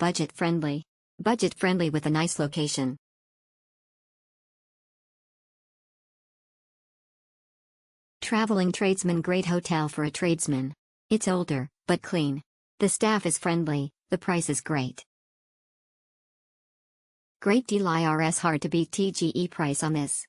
Budget friendly. Budget friendly with a nice location. Traveling tradesman. Great hotel for a tradesman. It's older, but clean. The staff is friendly, the price is great. Great deal. IRS hard to beat TGE price on this.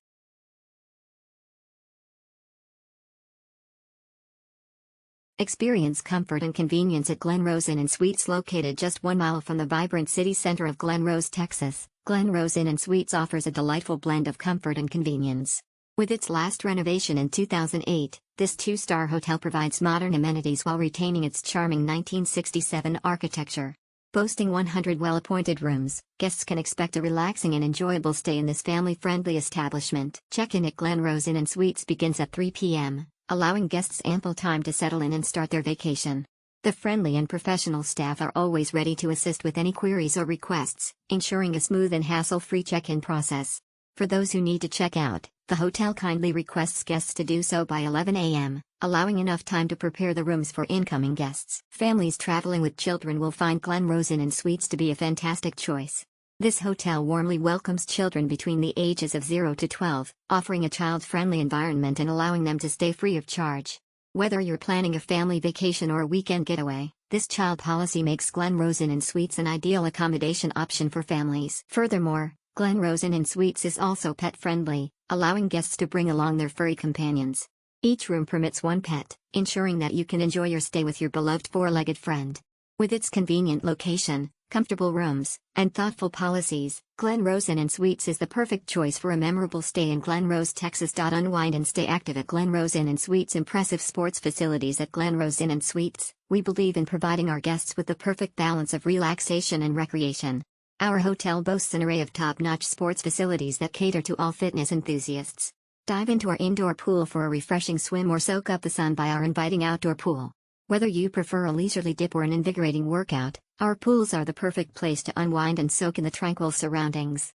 Experience comfort and convenience at Glen Rose Inn and Suites. Located just 1 mile from the vibrant city center of Glen Rose, Texas, Glen Rose Inn and Suites offers a delightful blend of comfort and convenience. With its last renovation in 2008, this 2-star hotel provides modern amenities while retaining its charming 1967 architecture. Boasting 100 well-appointed rooms, guests can expect a relaxing and enjoyable stay in this family-friendly establishment. Check-in at Glen Rose Inn and Suites begins at 3 p.m., allowing guests ample time to settle in and start their vacation. The friendly and professional staff are always ready to assist with any queries or requests, ensuring a smooth and hassle-free check-in process. For those who need to check out, the hotel kindly requests guests to do so by 11 a.m., allowing enough time to prepare the rooms for incoming guests. Families traveling with children will find Glen Rose Inn and Suites to be a fantastic choice. This hotel warmly welcomes children between the ages of 0 to 12, offering a child-friendly environment and allowing them to stay free of charge. Whether you're planning a family vacation or a weekend getaway, this child policy makes Glen Rose Inn and Suites an ideal accommodation option for families. Furthermore, Glen Rose Inn and Suites is also pet-friendly, allowing guests to bring along their furry companions. Each room permits 1 pet, ensuring that you can enjoy your stay with your beloved 4-legged friend. With its convenient location, comfortable rooms, and thoughtful policies, Glen Rose Inn and Suites is the perfect choice for a memorable stay in Glen Rose, Texas. Unwind and stay active at Glen Rose Inn and Suites. Impressive sports facilities at Glen Rose Inn and Suites. We believe in providing our guests with the perfect balance of relaxation and recreation. Our hotel boasts an array of top-notch sports facilities that cater to all fitness enthusiasts. Dive into our indoor pool for a refreshing swim or soak up the sun by our inviting outdoor pool. Whether you prefer a leisurely dip or an invigorating workout, our pools are the perfect place to unwind and soak in the tranquil surroundings.